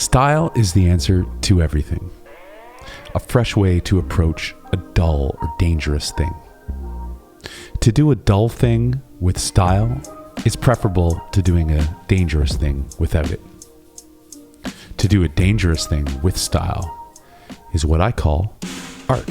Style is the answer to everything. A fresh way to approach a dull or dangerous thing. To do a dull thing with style is preferable to doing a dangerous thing without it. To do a dangerous thing with style is what I call art.